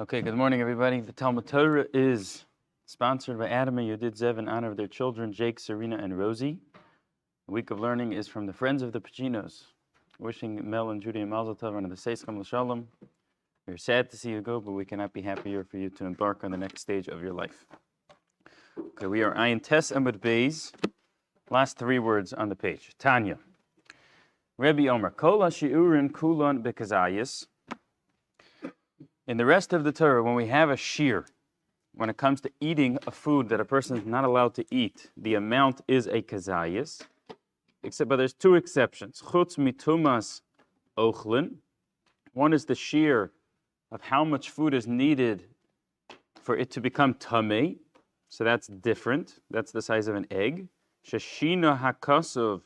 Okay, good morning, everybody. The Talmud Torah is sponsored by Adam and Yudit Benzev in honor of their children, Jake Sarina and Rosie. The week of learning is from the Friends of the Pacinos, wishing Mel and Judy a Mazel Tov and the Seischem L'Shalom. We're sad to see you go, but we cannot be happier for you to embark on the next stage of your life. Okay, we are Ayin Tes Amud Beis. Last three words on the page. Tanya. Rebbe Omer. Kol ha-shi'urin kulon bekazayis. In the rest of the Torah, when we have a shear, when it comes to eating a food that a person is not allowed to eat, the amount is a kazayis. But there's two exceptions. Chutz mitumas ochlin. One is the shear of how much food is needed for it to become tamei. So that's different. That's the size of an egg. Sheshina hakasov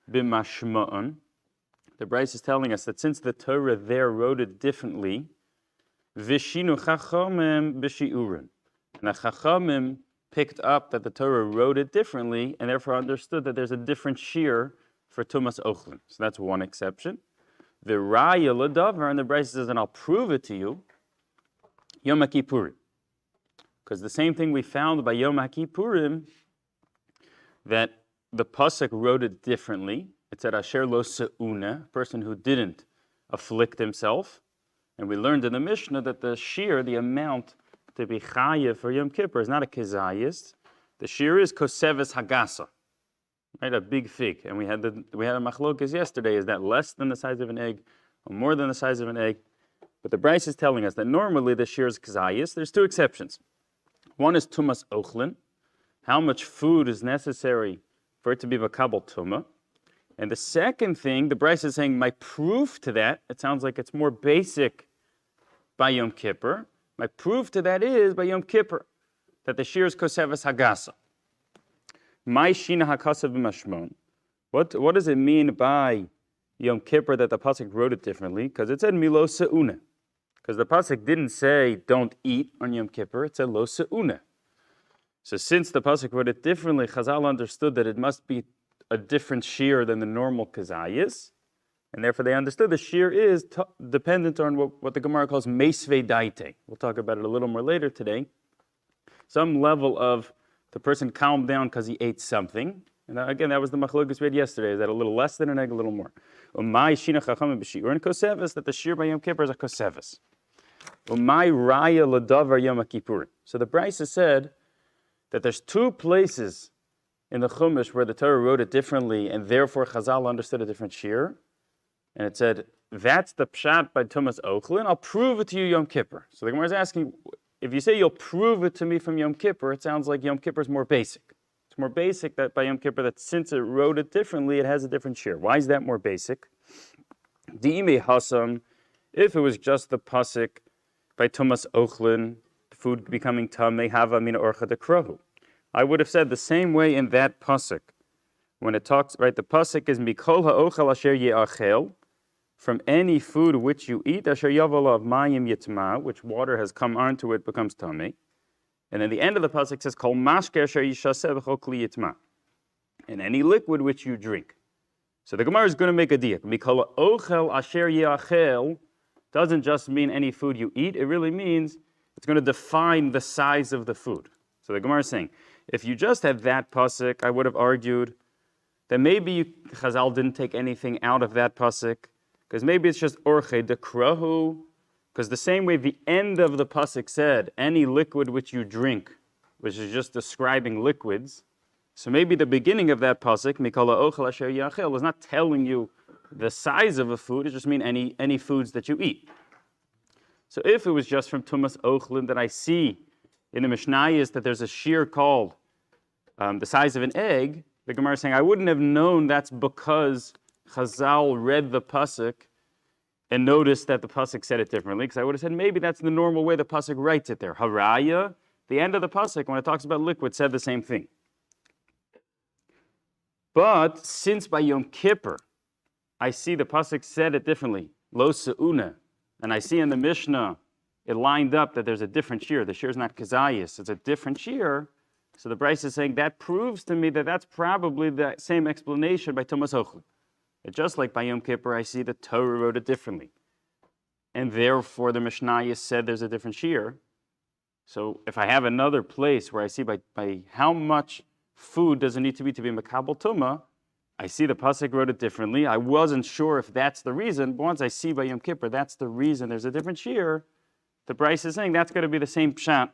b'mashma'on. The Bryce is telling us that since the Torah there wrote it differently, Vishinu chachamim b'shi'urin. And the chachamim picked up that the Torah wrote it differently and therefore understood that there's a different shear for tumas ochlin. So that's one exception. The raya l'davar, and the Bryce says, and I'll prove it to you, Yom HaKippurim. Because the same thing we found by Yom HaKippurim, that the pasuk wrote it differently. It said asher lo se'una, a person who didn't afflict himself. And we learned in the Mishnah that the shear, the amount to be chayev for Yom Kippur, is not a kezayis. The shear is koseves hagasa, right? A big fig. And we had a machlokas yesterday. Is that less than the size of an egg, or more than the size of an egg? But the Bryce is telling us that normally the shear is kezayis. There's two exceptions. One is tumas ochlin, how much food is necessary for it to be makabel tuma. And the second thing, the Bryce is saying, my proof to that, it sounds like it's more basic by Yom Kippur. My proof to that is by Yom Kippur, that the shear is koseves hagasa. My shina hakasa b'mashmon. What does it mean by Yom Kippur that the pasuk wrote it differently? Because it said milo se'una. Because the pasuk didn't say don't eat on Yom Kippur, it said lo se'una. So since the pasuk wrote it differently, Chazal understood that it must be a different shear than the normal kazayis, and therefore they understood the shear is dependent on what the Gemara calls meisvei daite. We'll talk about it a little more later today. Some level of the person calmed down because he ate something. And again, that was the machlokas we had yesterday. Is that a little less than an egg, a little more? Umay shina chachamim b'shi'urin koseves, that the shear by Yom Kippur is a koseves. Umay raya l'davar Yom HaKippurim. So the Bryce said that there's two places in the Chumash where the Torah wrote it differently, and therefore Chazal understood a different shear. And it said, that's the pshat by Tumas Ochlin, I'll prove it to you Yom Kippur. So the Gemara is asking, if you say you'll prove it to me from Yom Kippur, it sounds like Yom Kippur is more basic. It's more basic that by Yom Kippur, that since it wrote it differently, it has a different shear. Why is that more basic? Di'ime hasam, if it was just the pasuk by Tumas Ochlin, the food becoming tamei hava mina orcha dekrohu. I would have said the same way in that pasuk. When it talks, right, the pasuk is mikol ha'ochel asher ye'achel, from any food which you eat, asher yavol of mayim yitma, which water has come onto it becomes tamei. And then the end of the pasuk says kol mashke asher yishaseh b'chol kli yitma, and any liquid which you drink. So the Gemara is going to make a diak. Mikol ha'ochel asher ye'achel doesn't just mean any food you eat. It really means it's going to define the size of the food. So the Gemara is saying, if you just had that pasuk, I would have argued that maybe Chazal didn't take anything out of that pasuk, because maybe it's just orche dekrohu, because the same way the end of the pasuk said, any liquid which you drink, which is just describing liquids, so maybe the beginning of that pasuk, mikala ochel asher yachel, was not telling you the size of a food, it just means any foods that you eat. So if it was just from Tumas Ochlin that I see in the Mishnah is that there's a shear called the size of an egg, the Gemara is saying, I wouldn't have known that's because Chazal read the pasuk and noticed that the pasuk said it differently, because I would have said maybe that's the normal way the pasuk writes it there. Haraya, the end of the pasuk, when it talks about liquid, said the same thing. But since by Yom Kippur, I see the pasuk said it differently, lo se'una, and I see in the Mishnah it lined up that there's a different shear. The shear is not kazayis, it's a different shear. So the Bryce is saying that proves to me that that's probably the same explanation by Tumas Ochlin. Just like by Yom Kippur, I see the Torah wrote it differently. and therefore the Mishnayos said there's a different shear. So if I have another place where I see by how much food does it need to be Makabel Tumah, I see the Pasuk wrote it differently. I wasn't sure if that's the reason, but once I see by Yom Kippur that's the reason there's a different shear, the Bryce is saying that's going to be the same pshat,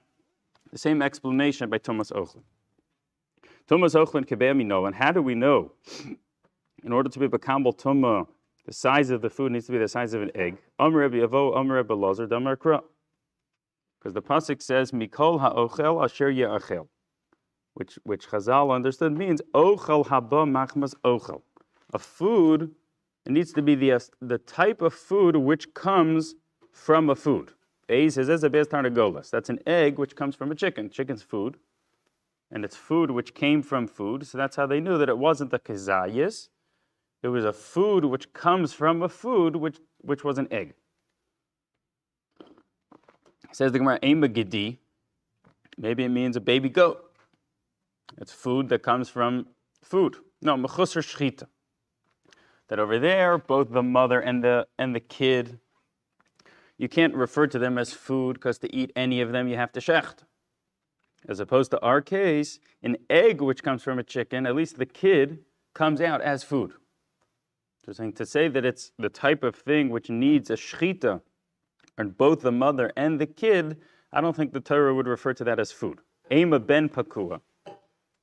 the same explanation by Tumas Ochlin. Tumas Ochlin Kebei know, and how do we know? In order to be Makabel Tumah, the size of the food needs to be the size of an egg. Amar Rabbi Avo, Amar Rabbi Lazar, Damar Kra. Because the pasuk says, "Mikol ha'ochel asher ye'achel," which Chazal understood means ochel haba machmas ochel. A food, it needs to be the type of food which comes from a food. Says that's an egg which comes from a chicken. Chicken's food, and it's food which came from food. So that's how they knew that it wasn't a kezayis. It was a food which comes from a food which was an egg. Says the Gemara, Ema Gedi, maybe it means a baby goat. It's food that comes from food. No, Mechusar Shchita. That over there, both the mother and the kid, you can't refer to them as food because to eat any of them you have to shecht. As opposed to our case, an egg which comes from a chicken, at least the kid comes out as food. So saying to say that it's the type of thing which needs a shchita, and both the mother and the kid, I don't think the Torah would refer to that as food. Ema ben pakua.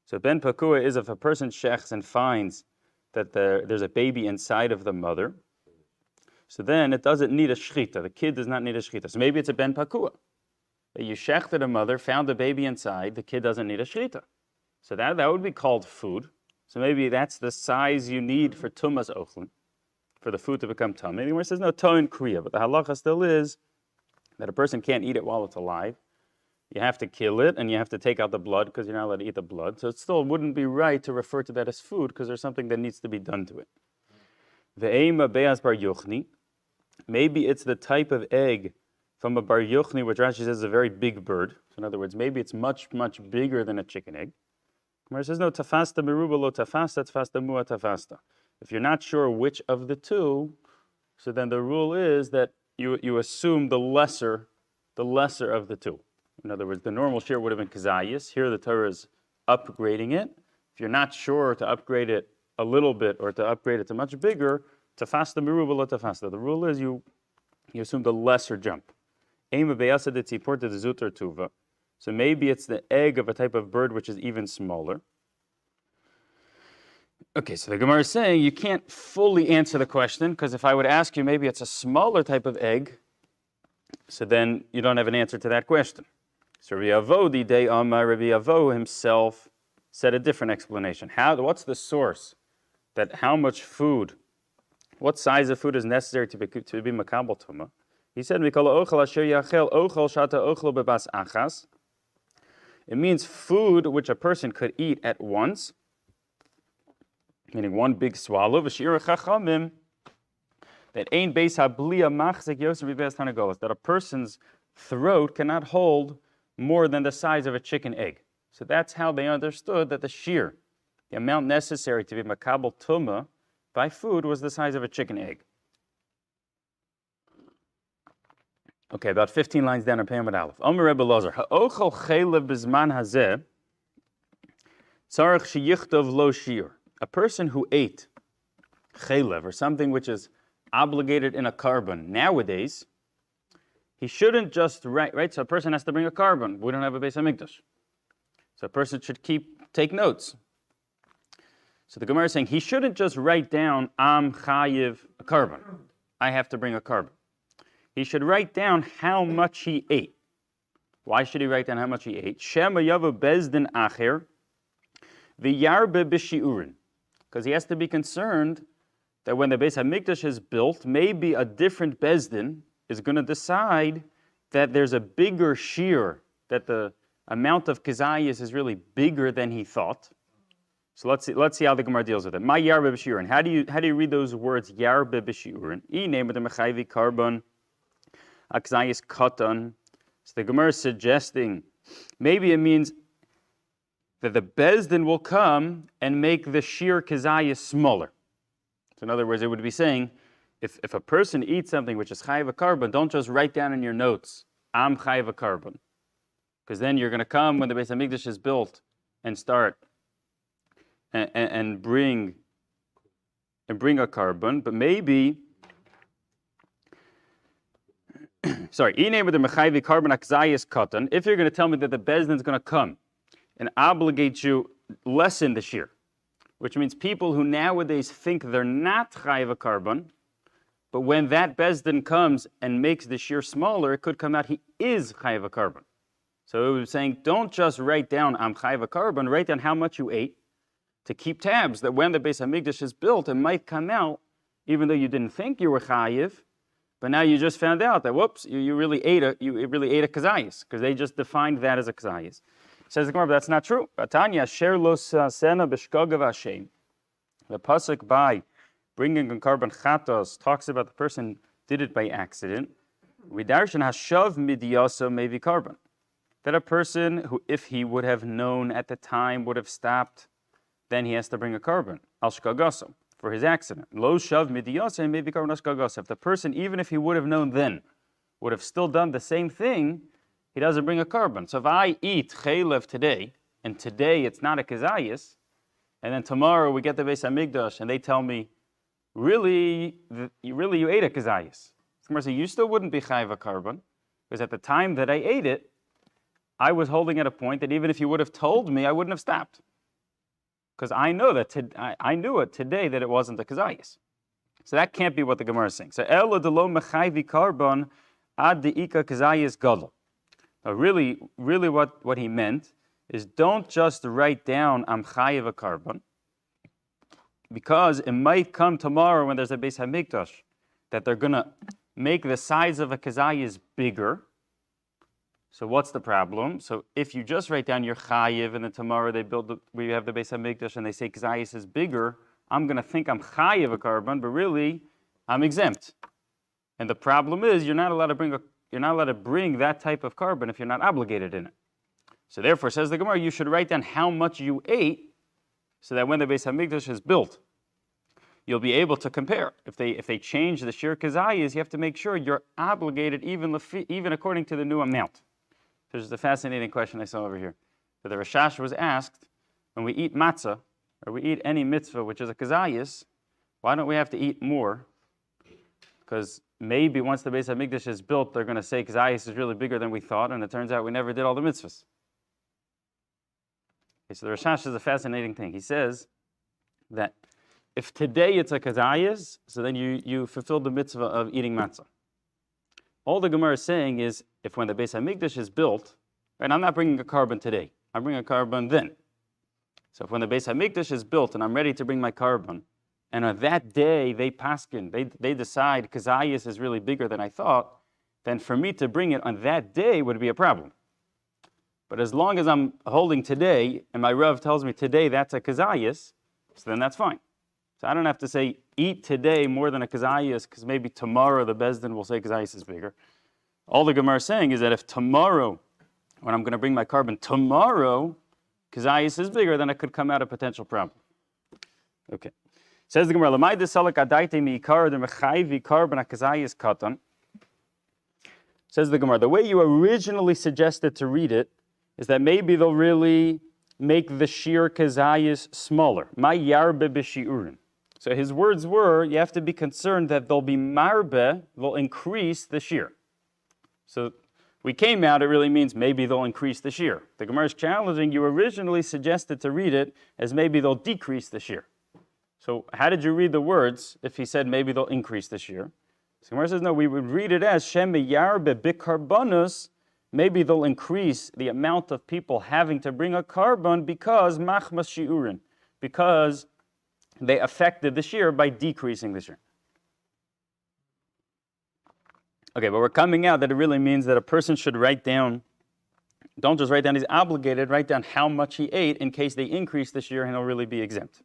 So ben pakua is if a person shechs and finds that there's a baby inside of the mother, so then it doesn't need a shchita. The kid does not need a shchita. So maybe it's a ben pakua. That you shechted a mother, found a baby inside, the kid doesn't need a shchita. So that would be called food. So maybe that's the size you need for tumas ochlin, for the food to become tummy. The Gemara says no toin kriya, but the halacha still is that a person can't eat it while it's alive. You have to kill it, and you have to take out the blood because you're not allowed to eat the blood. So it still wouldn't be right to refer to that as food because there's something that needs to be done to it. Ve'ema be'az bar yochni. Maybe it's the type of egg from a bar yochni, which Rashi says is a very big bird. So in other words, maybe it's much, much bigger than a chicken egg. Gemara says no tafasta meruba lo tafasta tafasta mua tafasta. If you're not sure which of the two, so then the rule is that you assume the lesser of the two. In other words, the normal share would have been kazayis. Here the Torah is upgrading it. If you're not sure to upgrade it a little bit or to upgrade it to much bigger, tafasta meruba lo tafasta. The rule is you assume the lesser jump. Ema beyasa de tzipor de zuter tuva. So maybe it's the egg of a type of bird which is even smaller. Okay, so the Gemara is saying you can't fully answer the question because if I would ask you maybe it's a smaller type of egg, so then you don't have an answer to that question. So Rabbi Avo himself said a different explanation. What's the source that how much food, what size of food is necessary to be makabel tumah? He said, it means food which a person could eat at once, meaning one big swallow, that a person's throat cannot hold more than the size of a chicken egg. So that's how they understood that the shear, the amount necessary to be makabel tumah by food, was the size of a chicken egg. Okay, about 15 lines down on Peyamid Aleph. Omer Rebbe Lazar, ha'ochel chelev b'zman hazeh, tzarech sheyichtov lo shir. A person who ate chelev, or something which is obligated in a carbon nowadays, he shouldn't just write, right? So a person has to bring a carbon. We don't have a Beis HaMikdash. So a person should take notes. So the Gemara is saying he shouldn't just write down am chayiv a carbon. I have to bring a carbon. He should write down how much he ate. Why should he write down how much he ate? Shema yavu bezdin acher v'yarbe b'shiurin. Because he has to be concerned that when the Beis HaMikdash is built, maybe a different bezdin is going to decide that there's a bigger shear, that the amount of kazayis is really bigger than he thought. So let's see how the Gemara deals with it. My yarbe b'shiurin. How do you read those words yarbe b'shiurin? I name it the mechayvi carbon. Akzayis katan. So the Gemara is suggesting maybe it means that the bezdin will come and make the sheer kazayis smaller. So in other words, it would be saying if a person eats something which is chayiv a carbon, don't just write down in your notes, I'm chayiv a carbon. Because then you're going to come when the Beis Hamikdash is built and start and bring a carbon, but maybe, sorry, if you're going to tell me that the Bezdin is going to come and obligate you lessen the shear, which means people who nowadays think they're not chayiv a carbon, but when that Bezdin comes and makes the shear smaller, it could come out he is chayiv a carbon. So it was saying, don't just write down I'm chayiv a carbon, write down how much you ate to keep tabs that when the Beis Hamikdash is built, it might come out, even though you didn't think you were chayiv, but now you just found out that whoops, you really ate a kazayis, because they just defined that as a kazayis. Says the Gemara, but that's not true. Batanya sher lo sena b'shkogav Hashem. The pasuk by bringing a carbon chatos talks about the person did it by accident. We darshan hashav midiyasa maybe carbon. That a person who, if he would have known at the time, would have stopped, then he has to bring a carbon al shkagasa for his accident. Lo shav midiyasa maybe carbon al shkagasa. If the person, even if he would have known then, would have still done the same thing, he doesn't bring a carbon. So if I eat chaylev today, and today it's not a kazayis, and then tomorrow we get the Beis Hamikdash and they tell me, really you ate a kazayis. So you still wouldn't be chayiv a carbon, because at the time that I ate it, I was holding at a point that even if you would have told me, I wouldn't have stopped. Because I know that I knew it today that it wasn't a kazayis. So that can't be what the Gemara is saying. So ela de lo mechayvi carbon ad de ika kazayis gadol. Now really what he meant is don't just write down I'm chayiv a carbon, because it might come tomorrow when there's a Beis Hamikdash that they're going to make the size of a kazayis bigger. So what's the problem? So if you just write down your chayiv and then tomorrow we have the Beis Hamikdash and they say kazayis is bigger, I'm going to think I'm chayiv a carbon, but really I'm exempt. And the problem is you're not allowed to bring that type of carbon if you're not obligated in it. So therefore, says the Gemara, you should write down how much you ate, so that when the Beis Hamikdash is built, you'll be able to compare. If they change the shir kazayis, you have to make sure you're obligated even according to the new amount. This is a fascinating question I saw over here. So the Rashash was asked, when we eat matzah, or we eat any mitzvah which is a kazayis, why don't we have to eat more? Because maybe once the Beis Hamikdash is built, they're going to say kazayis is really bigger than we thought, and it turns out we never did all the mitzvahs. Okay, so the Rashash is a fascinating thing. He says that if today it's a kazayis, so then you fulfill the mitzvah of eating matzah. All the Gemara is saying is, if when the Beis Hamikdash is built, right, I'm not bringing a carbon today, I'm bringing a carbon then. So if when the Beis Hamikdash is built and I'm ready to bring my carbon, and on that day they paskin, they decide kazayis is really bigger than I thought, then for me to bring it on that day would be a problem. But as long as I'm holding today, and my Rav tells me today that's a kazayis, so then that's fine. So I don't have to say, eat today more than a kazayis, because maybe tomorrow the Bezdin will say kazayis is bigger. All the Gemara is saying is that if tomorrow, when I'm going to bring my carbon, tomorrow, kazayis is bigger, then it could come out a potential problem. Okay. Says the Gemara, Lamai desalak adaite miikar de mechayvi carbon kazayis katan. Says the Gemara, the way you originally suggested to read it is that maybe they'll really make the shir kazayis smaller. Ma yarbe b'shiurin. So his words were, you have to be concerned that they'll be marbe, they'll increase the shir. So we came out, it really means maybe they'll increase the shir. The Gemara is challenging, you originally suggested to read it as maybe they'll decrease the shir. So how did you read the words if he said maybe they'll increase the shir? So Gemara says, no, we would read it as Shem yarbe bikarbonus, maybe they'll increase the amount of people having to bring a carbon because machmas shiurin, because they affected the shir by decreasing the shir. Okay, but we're coming out that it really means that a person should write down, don't just write down he's obligated, write down how much he ate in case they increase the shir and he'll really be exempt.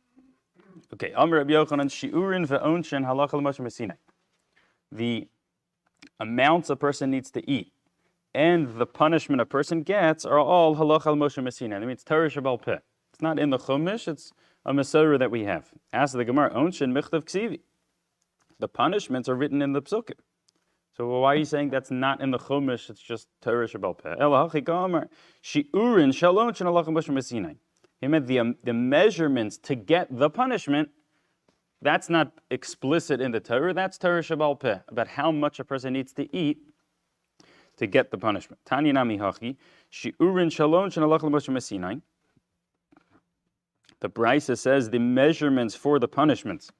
Okay, Amr Rabbi Yochanan, shiurin ve'onshen halacha l'moshe mesinai. The amounts a person needs to eat and the punishment a person gets are all halacha l'moshe mesinai. That means Torah Shabbal Peh. It's not in the Chumash, it's a Masorah that we have. Ask the Gemara, Onshin Michtav Ksivi. The punishments are written in the psukim. So why are you saying that's not in the Chumash? It's just Torah Shebal Peh. Shi'urin shalom shenalachim Moshe Sinai. He meant the measurements to get the punishment. That's not explicit in the Torah. That's Torah Shebal Peh, about how much a person needs to eat to get the punishment. Tanya nami hachi shi'urin shalom shenalachim Moshe Sinai. The Brisa says the measurements for the punishments,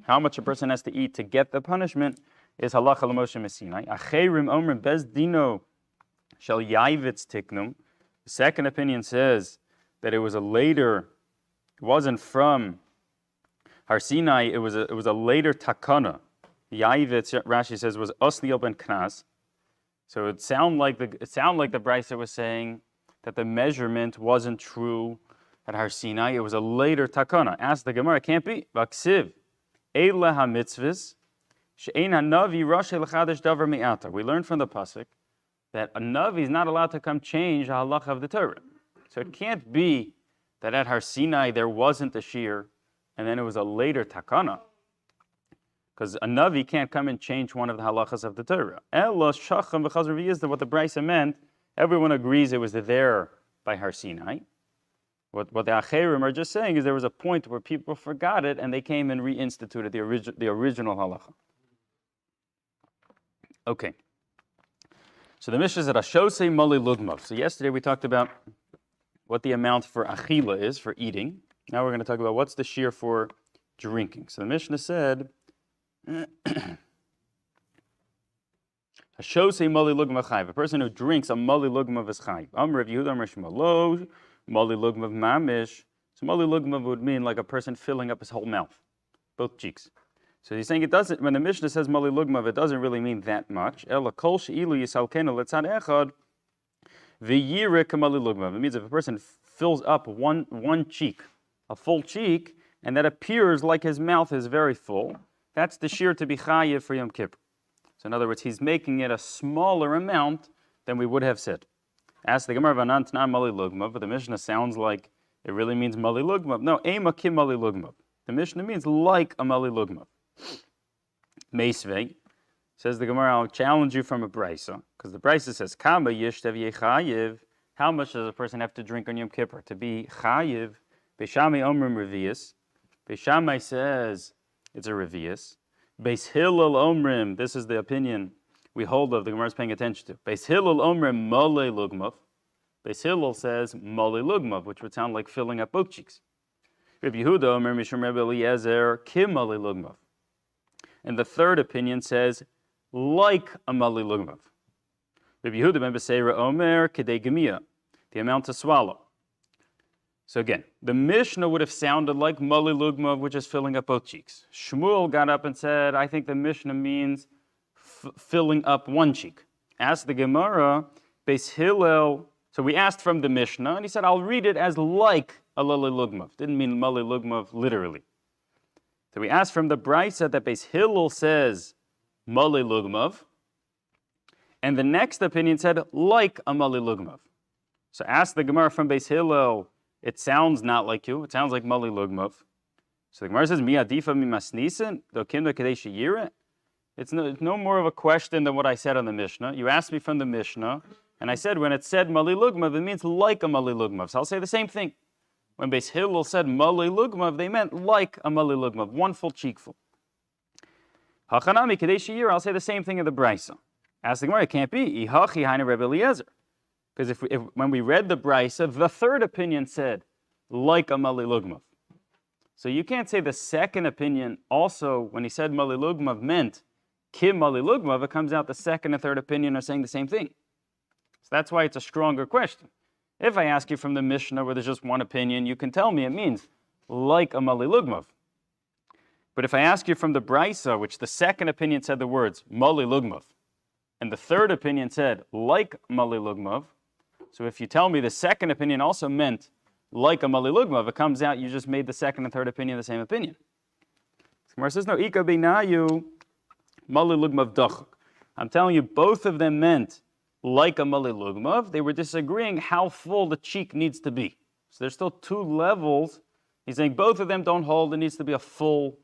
how much a person has to eat to get the punishment, is halacha l'Moshe Sinai. Acherim omrim bez dino shel yayvitz tiknum. The second opinion says that it was a later, it wasn't from Har Sinai, it was a later takana. Yayvitz, Rashi says, was osniel ben knas. So it sounded like the Brisa was saying that the measurement wasn't true at Har Sinai. It was a later takana. Ask the Gemara, it can't be. Vaksiv eila ha-mitzvahs. We learned from the pasuk that a navi is not allowed to come change the halacha of the Torah. So it can't be that at Har Sinai there wasn't a shear, and then it was a later takana, because a navi can't come and change one of the halachas of the Torah. What the Brisa meant, everyone agrees it was there by Har Sinai. What the Acherim are just saying is there was a point where people forgot it, and they came and reinstituted the original halacha. Okay, so the Mishnah said, Ashosei Mali Lugmav. So yesterday we talked about what the amount for achila is, for eating. Now we're going to talk about what's the shear for drinking. So the Mishnah said, Ashosei Mali Lugmav Chayv. A person who drinks a Mali Lugmav is Chayv. Amr Rav Yehuda Amr Shmalo, Mali Lugmav Mamish. So Mali Lugmav would mean like a person filling up his whole mouth, both cheeks. So he's saying it doesn't, when the Mishnah says Mali Lugmav, it doesn't really mean that much. Ela kol she'ilu yisalkenu letzad echad v'yireh k'mali Lugmav. It means if a person fills up one cheek, a full cheek, and that appears like his mouth is very full, that's the shear to be chayiv for Yom Kippur. So in other words, he's making it a smaller amount than we would have said. Ask the Gemara v'anan t'nan Mali Lugmav, but the Mishnah sounds like it really means Mali Lugmav. No, ema kim Mali Lugmav. The Mishnah means like a Mali Lugmav. Meisvei, says the Gemara, I'll challenge you from a Brisa, because the Brisa says, Kama yishtav yechayiv, how much does a person have to drink on Yom Kippur to be chayiv? Beishamai omrim revius. Beishamai says it's a revius. Beis Hillel omrim, this is the opinion we hold of, the Gemara is paying attention to. Beis Hillel omrim mole lugmav. Beis Hillel says mole lugmav, which would sound like filling up both cheeks. Rav Yehuda omrim mishum Rebbe Eliezer kim mole lugmav. And the third opinion says, like a Mali Lugmav. Rabbi Yehuda ben Beseira Omer Kedei Gemia, the amount to swallow. So again, the Mishnah would have sounded like Mali Lugmav, which is filling up both cheeks. Shmuel got up and said, I think the Mishnah means filling up one cheek. Asked the Gemara, Beis Hillel, so we asked from the Mishnah, and he said, I'll read it as like a Mali Lugmav. Didn't mean Mali Lugmav literally. So we asked from the Brisa that Beis Hillel says Mali Lugmav, and the next opinion said like a Mali Lugmav. So ask the Gemara from Beis Hillel, it sounds not like you, it sounds like Mali Lugmav. So the Gemara says, Mi adifa mi masnisen, do kimda kadei sheyireh. It's no more of a question than what I said on the Mishnah. You asked me from the Mishnah, and I said when it said Mali Lugmav, it means like a Mali Lugmav. So I'll say the same thing. When Beis Hillel said Mali Lugmav, they meant like a Mali Lugmav, one full cheekful. Hachanami Kedei Sheyireh, I'll say the same thing in the Brisa. Ask the Gemara, it can't be. Ihachi Haina Rebbe Eliezer. Because if when we read the Brisa, the third opinion said like a Mali Lugmav. So you can't say the second opinion also, when he said Mali Lugmav, meant Kim Mali Lugmav. It comes out the second and third opinion are saying the same thing. So that's why it's a stronger question. If I ask you from the Mishnah where there's just one opinion, you can tell me it means like a Mali Lugmav. But if I ask you from the Brisa, which the second opinion said the words Mali Lugmav, and the third opinion said like Mali Lugmav, so if you tell me the second opinion also meant like a Mali Lugmav, it comes out you just made the second and third opinion the same opinion. Gemara says, no, Ika beinayu Mali Lugmav dachuk. I'm telling you, both of them meant like a Mali Lugmav. They were disagreeing how full the cheek needs to be. So there's still two levels. He's saying both of them don't hold. It needs to be a full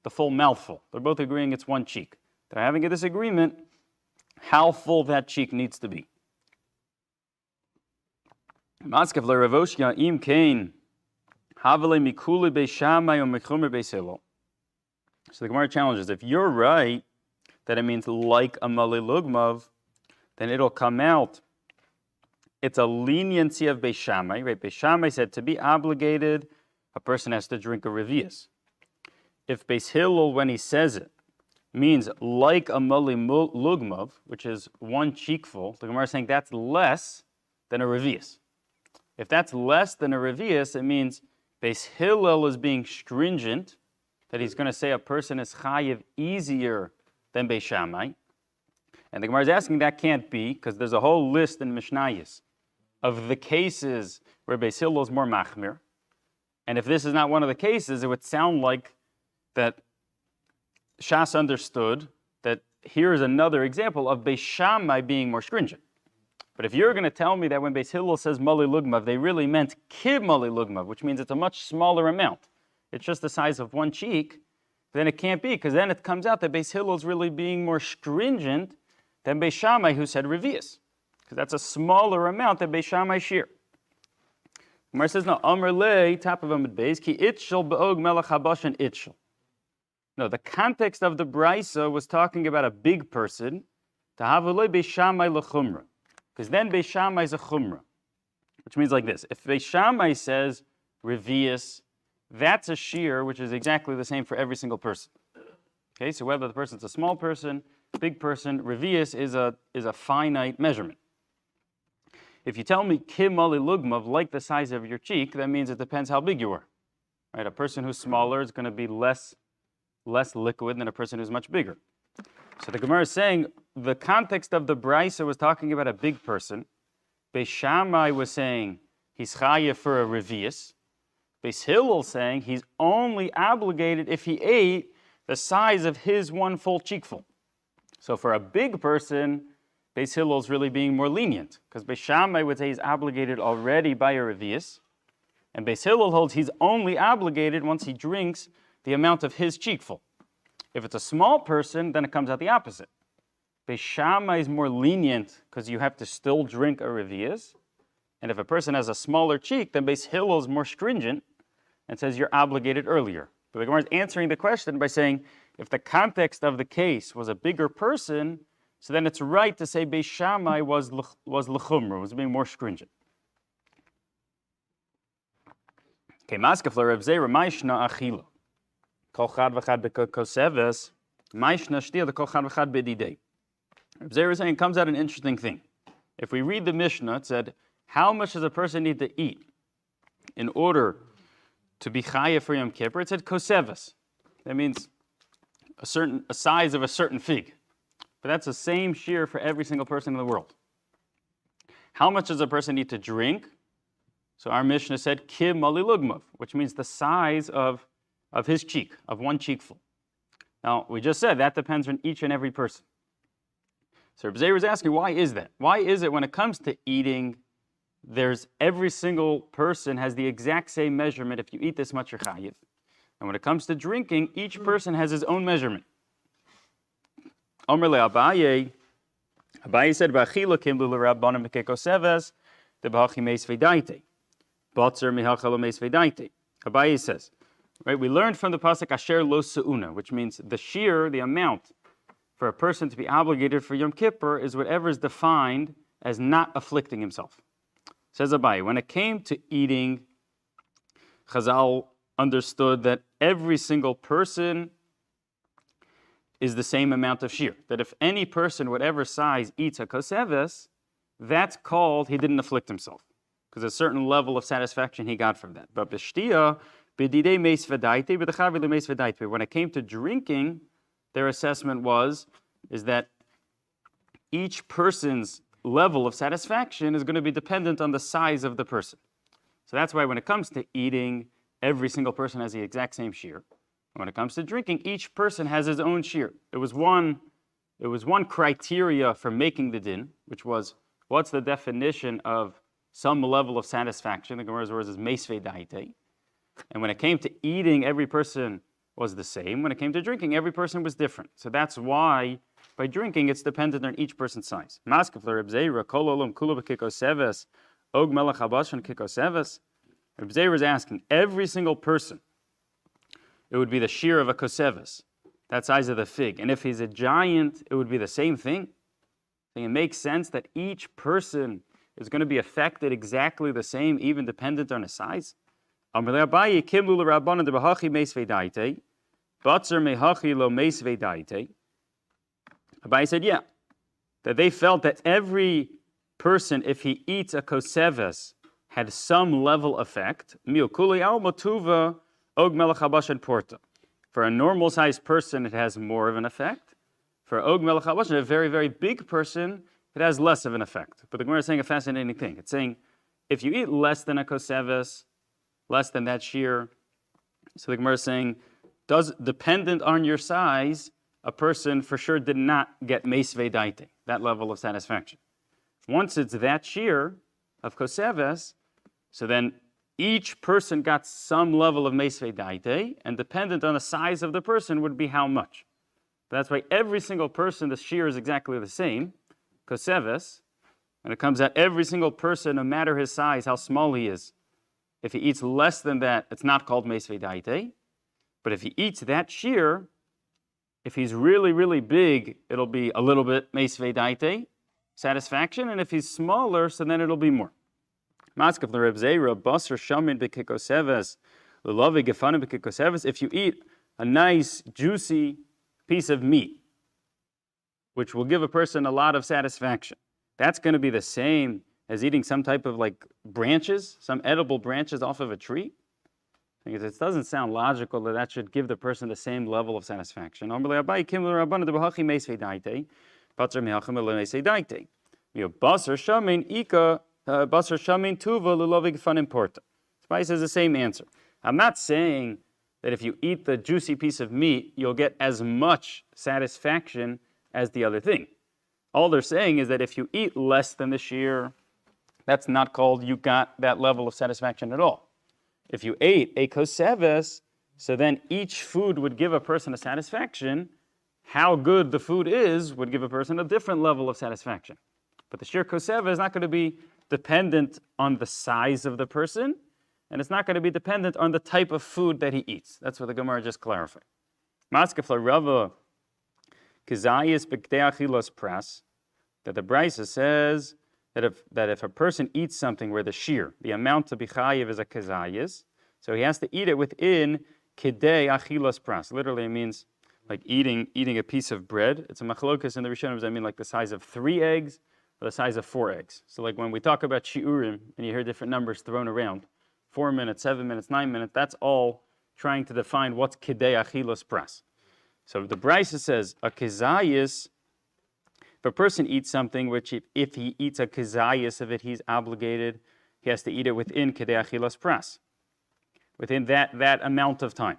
the full mouthful. They're both agreeing it's one cheek. They're having a disagreement how full that cheek needs to be. Maskav leRavoshia im kain havale mikule beishamai or mechumer beisilo. So the Gemara challenges, if you're right that it means like a mali lugmav, then it'll come out. It's a leniency of beishamai, right? Beishamai said to be obligated, a person has to drink a revius. If Beis Hillel, when he says it, means like a mali lugmav, which is one cheekful, the Gemara is saying that's less than a revius. If that's less than a revius, it means Beis Hillel is being stringent, that he's going to say a person is chayiv easier than Beis Shammai. And the Gemara is asking that can't be, because there's a whole list in Mishnayos of the cases where Beis Hillel is more machmir. And if this is not one of the cases, it would sound like that Shas understood that here is another example of Beis Shammai being more stringent. But if you're going to tell me that when Beis Hillel says mali lugmav, they really meant kib mali lugmav, which means it's a much smaller amount. It's just the size of one cheek, then it can't be, because then it comes out that Beis Hillel is really being more stringent than Beis Shammai, who said revius, because that's a smaller amount than Beis Shammai shir. Gemara says, no, Amr le, top of Amud Beis, ki itchel be'og melech habashan itchel. No, the context of the brisa was talking about a big person, tahavulei Beis Shammai lechumra, because then Beis Shammai is a chumra, which means like this. If Beis Shammai says revius, that's a shear which is exactly the same for every single person. Okay, so whether the person's a small person, big person, revius is a finite measurement. If you tell me kim mali lugmav, like the size of your cheek, that means it depends how big you are. Right? A person who's smaller is going to be less liquid than a person who's much bigger. So the Gemara is saying the context of the brisa was talking about a big person. Beis Shammai was saying he's chayav for a revius. Beis Hillel saying he's only obligated if he ate the size of his one full cheekful. So for a big person, Beis Hillel is really being more lenient, because Beis Shammai would say he's obligated already by a revius, and Beis Hillel holds he's only obligated once he drinks the amount of his cheekful. If it's a small person, then it comes out the opposite. Beis Shammai is more lenient because you have to still drink a revius, and if a person has a smaller cheek, then Beis Hillel is more stringent and says you're obligated earlier. But the Gemara is answering the question by saying if the context of the case was a bigger person, so then it's right to say Beis Shammai was l'chumra, was being more stringent. Okay, maskef l'Rav Zera ma'ishna achila. Kol chad v'chad b'koseves, ma'ishna shtia kol chad v'chad b'didei. Rav Zera is saying it comes out an interesting thing. If we read the Mishnah, it said, how much does a person need to eat in order to be chayav for Yom Kippur? It said koseves. That means a size of a certain fig. But that's the same shear for every single person in the world. How much does a person need to drink? So our Mishnah said kim mali lugmav, which means the size of his cheek, of one cheekful. Now, we just said that depends on each and every person. So Reb Zeir is asking, why is that? Why is it when it comes to eating, there's every single person has the exact same measurement. If you eat this much, you're chayiv. And when it comes to drinking, each person has his own measurement. Omer le Abaye said, "Ba'achila kimlu l'rabbanim v'kekoseves debachi meis v'daite, batzer mihachalo meis v'daite." Abaye says, right? We learned from the pasuk Asher lo seuna, which means the shear, the amount for a person to be obligated for Yom Kippur is whatever is defined as not afflicting himself. Says Abaye, when it came to eating, Chazal understood that every single person is the same amount of shear. That if any person, whatever size, eats a koseves, that's called he didn't afflict himself, because a certain level of satisfaction he got from that. But b'shtia, b'didei meis v'daite, b'dechavi meis v'daite. When it came to drinking, their assessment is that each person's level of satisfaction is going to be dependent on the size of the person. So that's why when it comes to eating, every single person has the exact same shear. When it comes to drinking, each person has his own shear. It was one criteria for making the din, which was what's the definition of some level of satisfaction. The Gemara's words is meis v'daite. And when it came to eating, every person was the same. When it came to drinking, every person was different. So that's why by drinking, it's dependent on each person's size. Reb Zeir is asking, every single person, it would be the shear of a koseves, that size of the fig. And if he's a giant, it would be the same thing. I think it makes sense that each person is going to be affected exactly the same, even dependent on his size. Abaye said, yeah, that they felt that every person, if he eats a koseves, had some level effect. For a normal sized person, it has more of an effect. For Og Melech HaBashan, a very, very big person, it has less of an effect. But the Gemara is saying a fascinating thing. It's saying, if you eat less than a koseves, less than that shear, so the Gemara is saying, dependent on your size, a person for sure did not get meisvei daite, that level of satisfaction. Once it's that shear of koseves, so then each person got some level of meisvei daite, and dependent on the size of the person would be how much. But that's why every single person, the shear is exactly the same, koseves, and it comes out every single person, no matter his size, how small he is. If he eats less than that, it's not called meisvei daite. But if he eats that shear, if he's really, really big, it'll be a little bit meisvei daite, satisfaction, and if he's smaller, so then it'll be more. If you eat a nice, juicy piece of meat, which will give a person a lot of satisfaction, that's going to be the same as eating some type of like branches, some edible branches off of a tree. Because it doesn't sound logical that that should give the person the same level of satisfaction. Spice has the same answer. I'm not saying that if you eat the juicy piece of meat, you'll get as much satisfaction as the other thing. All they're saying is that if you eat less than the shear, that's not called you got that level of satisfaction at all. If you ate a koseves, so then each food would give a person a satisfaction. How good the food is would give a person a different level of satisfaction. But the sheer koseva is not going to be dependent on the size of the person, and it's not going to be dependent on the type of food that he eats. That's what the Gemara just clarified. That the Brisa says that if a person eats something where the shear, the amount to be chayiv is a kezayis, so he has to eat it within kidei achilas pras. Literally, it means like eating a piece of bread. It's a machlokas in the Rishonim. I mean, like the size of 3 eggs or the size of 4 eggs. So, like when we talk about shiurim and you hear different numbers thrown around, 4 minutes, 7 minutes, 9 minutes. That's all trying to define what's kidei achilas pras. So the Brisa says a kezayis. If a person eats something, which if he eats a kezayis of it, he's obligated, he has to eat it within kedei achilas pras, within that amount of time.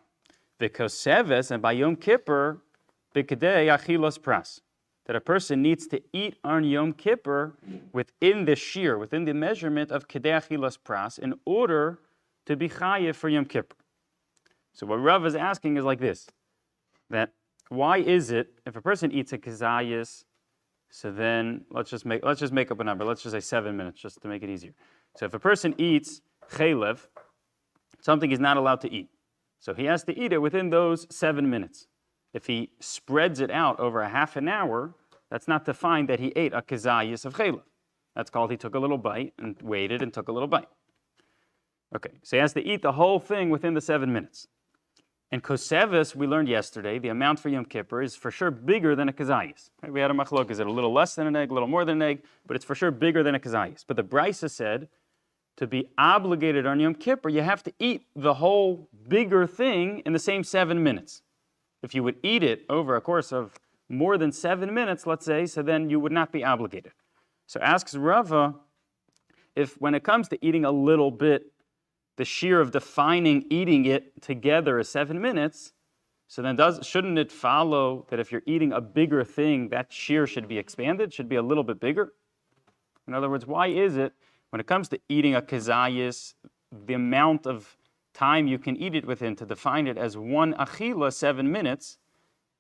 V'koseves, and by Yom Kippur, b'kedei achilas pras, that a person needs to eat on Yom Kippur within the shear, within the measurement of kedei achilas pras, in order to be chayiv for Yom Kippur. So what Rav is asking is like this, that why is it, if a person eats a kezayis, so then let's just make up a number. Let's just say 7 minutes, just to make it easier. So if a person eats chaylev, something he's not allowed to eat, so he has to eat it within those 7 minutes. If he spreads it out over a half an hour, that's not to find that he ate a kezayis of chaylev. That's called he took a little bite and waited and took a little bite. Okay, so he has to eat the whole thing within the 7 minutes. And koseves, we learned yesterday, the amount for Yom Kippur is for sure bigger than a kezayis. Right? We had a machlok, is it a little less than an egg, a little more than an egg, but it's for sure bigger than a kezayis. But the Brisa said, to be obligated on Yom Kippur, you have to eat the whole bigger thing in the same 7 minutes. If you would eat it over a course of more than 7 minutes, let's say, so then you would not be obligated. So asks Rava, if when it comes to eating a little bit, the shear of defining eating it together is 7 minutes, so then shouldn't it follow that if you're eating a bigger thing, that shear should be expanded, should be a little bit bigger? In other words, why is it, when it comes to eating a kezayis, the amount of time you can eat it within to define it as one achila, 7 minutes.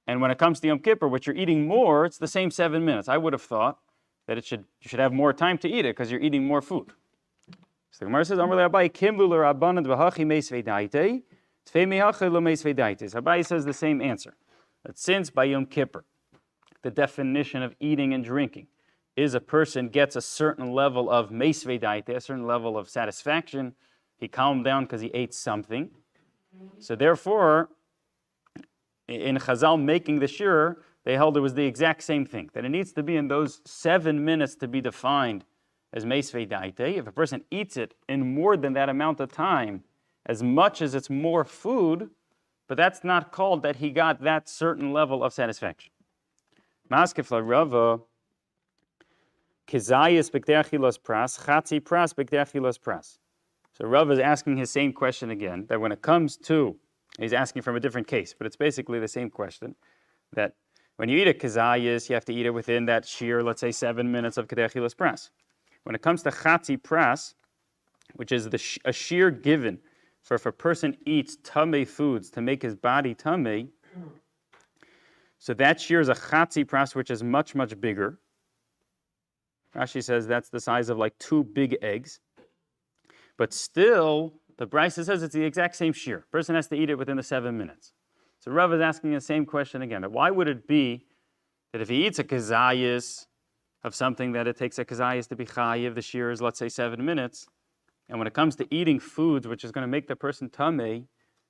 And when it comes to Yom Kippur, which you're eating more, it's the same 7 minutes. I would have thought that you should have more time to eat it because you're eating more food. So the Gemara says, Abai says the same answer. That since by Yom Kippur, the definition of eating and drinking is a person gets a certain level of meisvei daite, a certain level of satisfaction, he calmed down because he ate something. So therefore, in Chazal making the shir, they held it was the exact same thing, that it needs to be in those 7 minutes to be defined as meisvei daite. If a person eats it in more than that amount of time, as much as it's more food, but that's not called that he got that certain level of satisfaction. Maskef la Rava, Kizayis b'kdeachilos pras, Chatzi pras b'kdeachilos pras. So Rav is asking his same question again, that when it comes to, he's asking from a different case, but it's basically the same question, that when you eat a kizayis, you have to eat it within that shear, let's say 7 minutes of kdeachilos pras. When it comes to Chatzi pras, which is a shear given for if a person eats tamei foods to make his body tamei, so that shear is a Chatzi pras, which is much, much bigger. Rashi says that's the size of like 2 big eggs. But still, the Brisa says it's the exact same shear. Person has to eat it within the 7 minutes. So Rav is asking the same question again. Why would it be that if he eats a kazayas of something that it takes a kazayas to be chayiv, the shear is, let's say, 7 minutes, and when it comes to eating foods, which is going to make the person tamei,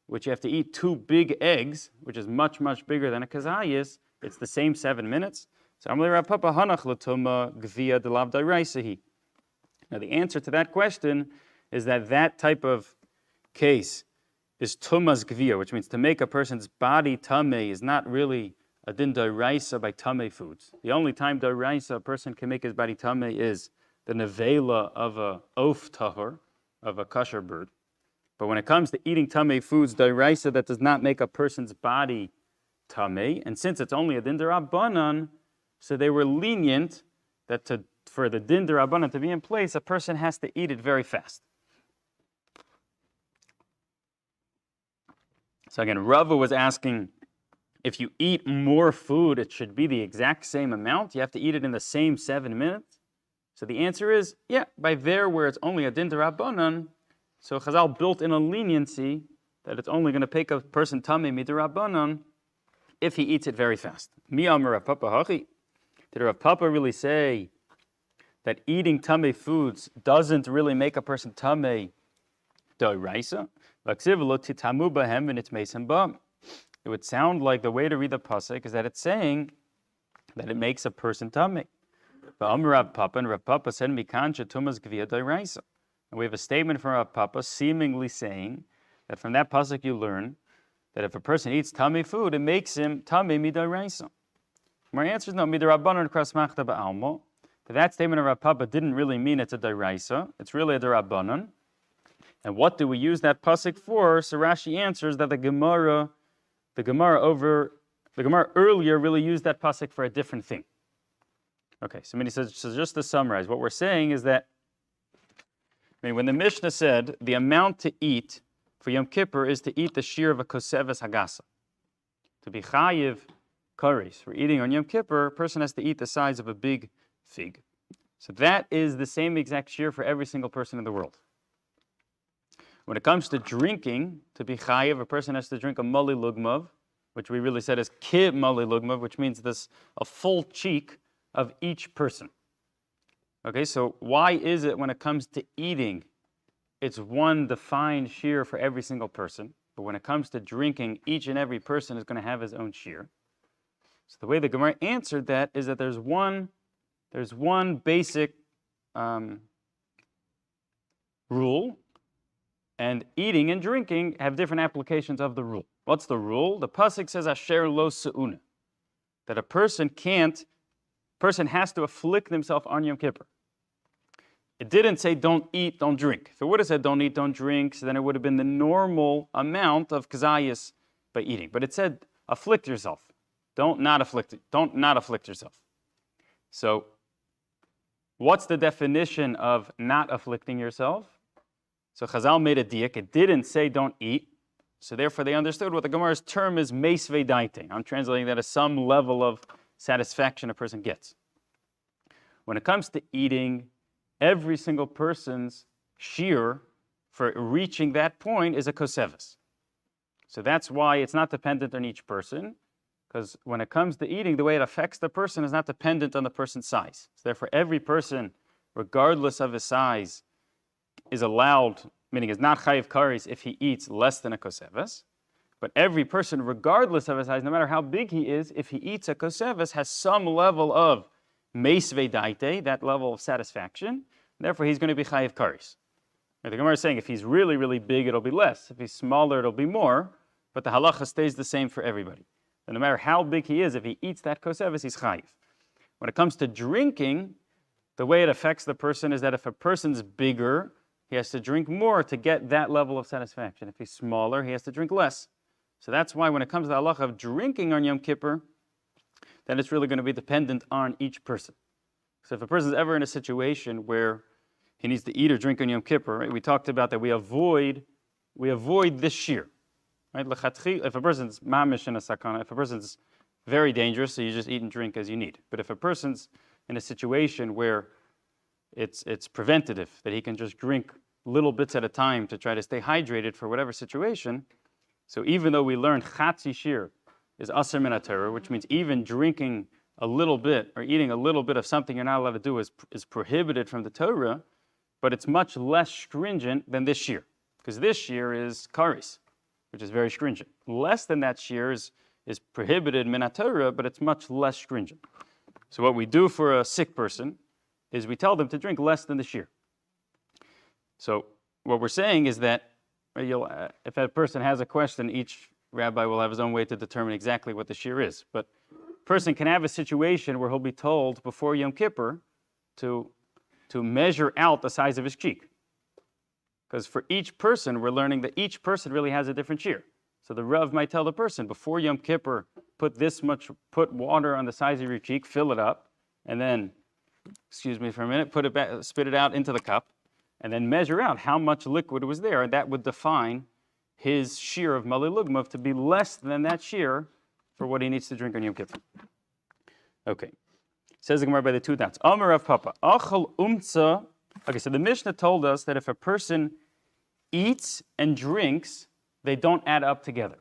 which you have to eat 2 big eggs, which is much, much bigger than a kazayas, it's the same 7 minutes. So Amalei Rav Papa Hanach Latuma Gvia Delav Dairaisahi. Now the answer to that question is that type of case is tumas gvia, which means to make a person's body tamei is not really a din dairaisa by tamei foods. The only time dairaisa a person can make his body tamei is the nevela of a oaf tahor, of a kosher bird. But when it comes to eating tamei foods, dairaisa that does not make a person's body tamei, and since it's only a din derabanan, so they were lenient that for the din derabanan to be in place, a person has to eat it very fast. So again, Rava was asking, if you eat more food, it should be the exact same amount? You have to eat it in the same 7 minutes? So the answer is, yeah, by there where it's only a din d'Rabbanan, so Chazal built in a leniency that it's only going to make a person tamei mid'Rabbanan if he eats it very fast. Mi amar Rav Papa hachi. Did Rav Papa really say that eating tamei foods doesn't really make a person tamei d'oraisa? It would sound like the way to read the pasuk is that it's saying that it makes a person tamei. And Rav Papa said, "Mikansha tumas gvia d'oraisa." And we have a statement from Rav Papa seemingly saying that from that pasuk you learn that if a person eats tamei food, it makes him tamei mid'oraisa. My answer is no, mid'Rabbanan kras machta ba'almo. But that statement of Rav Papa didn't really mean it's a d'oraisa. It's really a d'Rabbanan. And what do we use that pasuk for? So Rashi answers that the Gemara earlier really used that pasuk for a different thing. Okay, so he says, so just to summarize, what we're saying is that when the Mishnah said the amount to eat for Yom Kippur is to eat the shear of a koseves hagasa. To be chayiv kares, for eating on Yom Kippur, a person has to eat the size of a big fig. So that is the same exact shear for every single person in the world. When it comes to drinking, to be chayiv, a person has to drink a mali lugmav, which we really said is ki mali lugmav, which means a full cheek of each person. Okay, so why is it when it comes to eating, it's one defined shear for every single person, but when it comes to drinking, each and every person is going to have his own shear? So the way the Gemara answered that is that there's one basic rule, and eating and drinking have different applications of the rule. What's the rule? The pasuk says asher lo seuna, that a person has to afflict himself on Yom Kippur. It didn't say don't eat, don't drink. If it would have said don't eat, don't drink, so then it would have been the normal amount of kazayas by eating. But it said afflict yourself. Don't not afflict yourself. So what's the definition of not afflicting yourself? So Chazal made a diak. It didn't say don't eat. So therefore they understood what the Gemara's term is meisvei daite. I'm translating that as some level of satisfaction a person gets. When it comes to eating, every single person's shear for reaching that point is a koseves. So that's why it's not dependent on each person, because when it comes to eating, the way it affects the person is not dependent on the person's size. So therefore, every person, regardless of his size, is allowed, meaning is not chayiv karis if he eats less than a koseves. But every person, regardless of his size, no matter how big he is, if he eats a koseves, has some level of meisvei daite, that level of satisfaction. Therefore, he's going to be chayiv karis. The Gemara is saying if he's really, really big, it'll be less. If he's smaller, it'll be more. But the halacha stays the same for everybody. And no matter how big he is, if he eats that koseves, he's chayiv. When it comes to drinking, the way it affects the person is that if a person's bigger, he has to drink more to get that level of satisfaction. If he's smaller, he has to drink less. So that's why when it comes to the halacha of drinking on Yom Kippur, then it's really going to be dependent on each person. So if a person's ever in a situation where he needs to eat or drink on Yom Kippur, right, we talked about that we avoid this shear. Right? If a person's mamish in a sakana, if a person's very dangerous, so you just eat and drink as you need. But if a person's in a situation where it's preventative, that he can just drink little bits at a time to try to stay hydrated for whatever situation, so even though we learned chatzi shir is aser min haTorah, which means even drinking a little bit or eating a little bit of something you're not allowed to do is prohibited from the Torah, but it's much less stringent than this shear, because this shear is karis, which is very stringent. Less than that shear is prohibited min haTorah, but it's much less stringent. So what we do for a sick person is we tell them to drink less than the shear. So what we're saying is that if a person has a question, each rabbi will have his own way to determine exactly what the shear is. But a person can have a situation where he'll be told before Yom Kippur to measure out the size of his cheek. Because for each person, we're learning that each person really has a different shear. So the Rav might tell the person, before Yom Kippur, put water on the size of your cheek, fill it up, and then, excuse me for a minute, put it back, spit it out into the cup, and then measure out how much liquid was there, and that would define his shear of Malei Lugmav to be less than that shear for what he needs to drink on Yom Kippur. Okay. Says the Gemara by the two dots. Amar Rav Papa, Achal umtza. Okay, so the Mishnah told us that if a person eats and drinks, they don't add up together.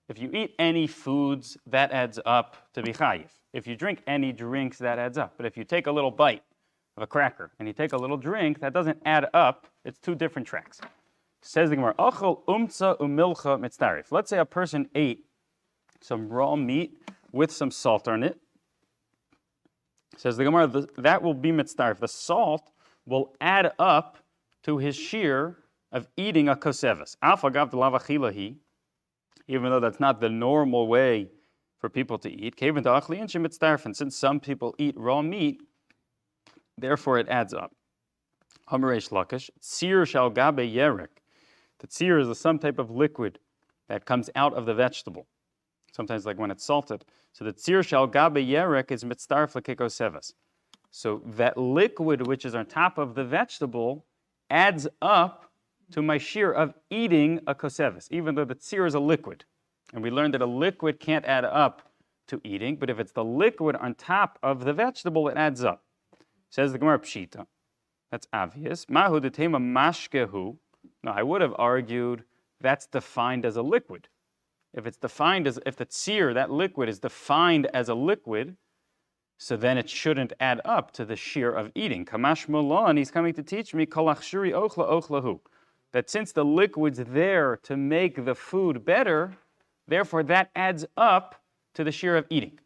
If you eat any foods, that adds up to be chayiv. If you drink any drinks, that adds up. But if you take a little bite of a cracker and you take a little drink, that doesn't add up. It's two different tracks. Says the Gemara, Achal umtza umilcha mitzdarif. Let's say a person ate some raw meat with some salt on it. Says the Gemara, that will be mitzdarif. The salt will add up to his shear of eating a koseves. Even though that's not the normal way for people to eat. And since some people eat raw meat, therefore it adds up. Hamaresh lakish, tzir shal gabe yerek. The tzir is some type of liquid that comes out of the vegetable. Sometimes like when it's salted. So the tzir shal gabe yerek is mitzdarf l'kekoseves. So that liquid which is on top of the vegetable adds up to my shear of eating a koseves, even though the tzir is a liquid. And we learned that a liquid can't add up to eating, but if it's the liquid on top of the vegetable, it adds up. Says the Gemara Pshita. That's obvious. Mahu detema mashkehu. Now, I would have argued that's defined as a liquid. If the tzir, that liquid, is defined as a liquid, so then it shouldn't add up to the shear of eating. Kamash mullah, and he's coming to teach me kolachshuri ochla ochlahu, that since the liquid's there to make the food better, therefore that adds up to the shear of eating.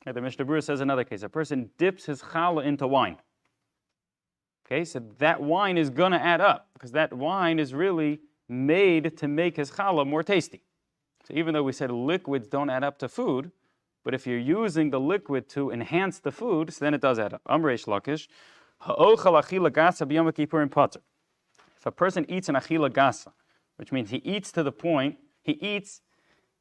The Mishnah Berurah says another case. A person dips his challah into wine. Okay, so that wine is going to add up, because that wine is really made to make his challah more tasty. So even though we said liquids don't add up to food, but if you're using the liquid to enhance the food, so then it does add up. Amreish lakish, ha'ochal achila gasa b'yom kippurim pater. If a person eats an achila gasa, which means he eats to the point, he eats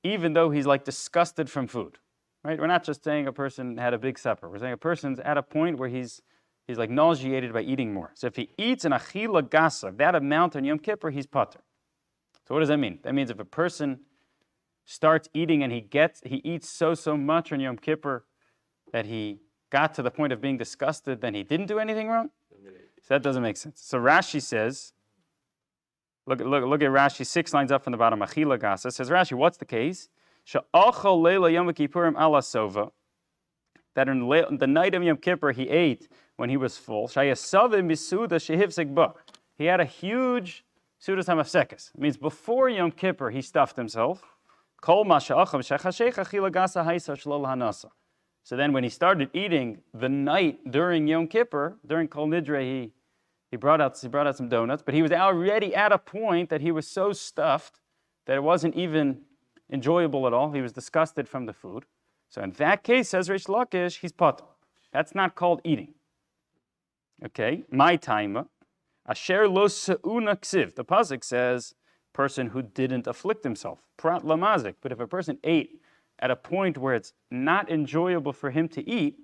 even though he's like disgusted from food. Right? We're not just saying a person had a big supper. We're saying a person's at a point where he's he's like nauseated by eating more. So if he eats an achila gasa, that amount on Yom Kippur, he's pater. So what does that mean? That means if a person starts eating and he eats so much on Yom Kippur that he got to the point of being disgusted, then he didn't do anything wrong? So that doesn't make sense. So Rashi says, look at Rashi 6 lines up from the bottom, achila gasa. Says Rashi, what's the case? She'achol leila Yom Kippurim ala sova, that in the night of Yom Kippur he ate when he was full. He had a huge sudas hamafsekes. It means before Yom Kippur he stuffed himself. So then when he started eating the night during Yom Kippur, during Kol Nidre, he brought out some donuts, but he was already at a point that he was so stuffed that it wasn't even enjoyable at all. He was disgusted from the food. So in that case, says Reish Lakish, he's pater. That's not called eating. Okay, my time. Asher lo se'una ksiv. The pasuk says, person who didn't afflict himself. Prat lamazik. But if a person ate at a point where it's not enjoyable for him to eat,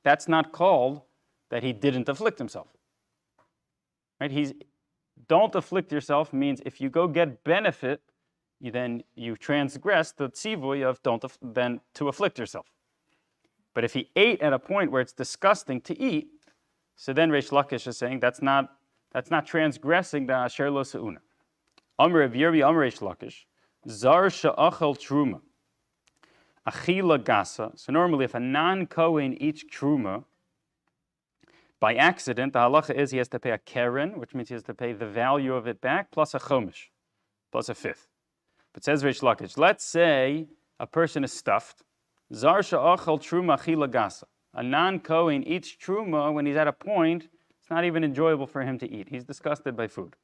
that's not called that he didn't afflict himself. Right? Don't afflict yourself means if you go get benefit, then you transgress the tzivuy of then to afflict yourself. But if he ate at a point where it's disgusting to eat, so then Reish Lakish is saying that's not transgressing the asher lo se'una. Amr Reb Yirmi, Amr Reish Lakish, zar she'achal truma, achila gasa. So normally if a non-Kohen eats truma, by accident, the halacha is he has to pay a keren, which means he has to pay the value of it back, plus a chomish, plus a fifth. But says Reish Lakish, let's say a person is stuffed. Zar she'achal truma achila gasa. A non-Kohen eats truma when he's at a point it's not even enjoyable for him to eat. He's disgusted by food.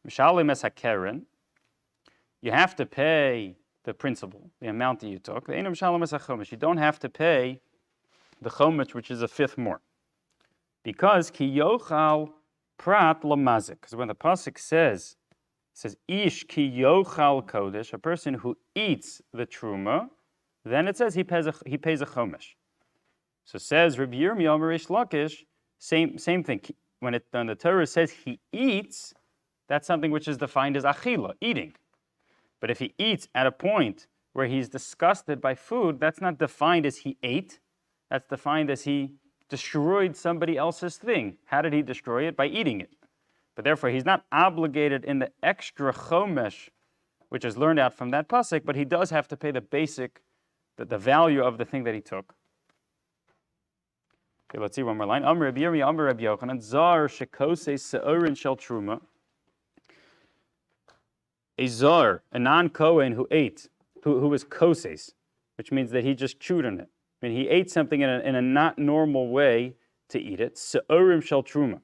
Mishalim es hakeren. You have to pay the principal, the amount that you took. You don't have to pay the chomish, which is a fifth more. Because ki yochal prat lamazik. Because when the pasuk says ish ki yochal kodesh, a person who eats the truma, then it says he pays a chomish. So says Rabbi Yirmiyah Reish Lakish, same thing. When the Torah says he eats, that's something which is defined as achila, eating. But if he eats at a point where he's disgusted by food, that's not defined as he ate. That's defined as he destroyed somebody else's thing. How did he destroy it? By eating it. But therefore, he's not obligated in the extra chomesh, which is learned out from that pasuk, but he does have to pay the basic, the value of the thing that he took. Okay, let's see one more line. Amr Reb Yirmi, Amr Reb Yochanan, zar shekose se'orin shel truma. A zar, a non-Kohen who ate, who was koses, which means that he just chewed on it. I mean, he ate something in a not normal way to eat it. Se'orim shel truma,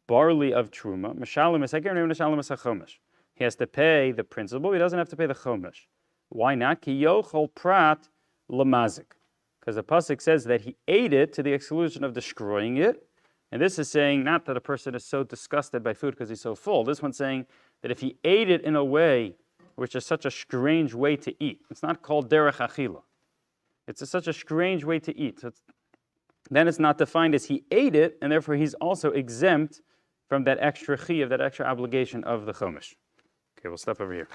barley of truma. Mishalim esaker, mishalim esachomish. He has to pay the principal. He doesn't have to pay the chomish. Why not? Ki yochol prat lamazik. Because the pasuk says that he ate it to the exclusion of destroying it. And this is saying not that a person is so disgusted by food because he's so full. This one's saying that if he ate it in a way which is such a strange way to eat, it's not called derech achila. It's such a strange way to eat. Then it's not defined as he ate it, and therefore he's also exempt from that extra chiyuv, that extra obligation of the chomish. Okay, we'll stop over here.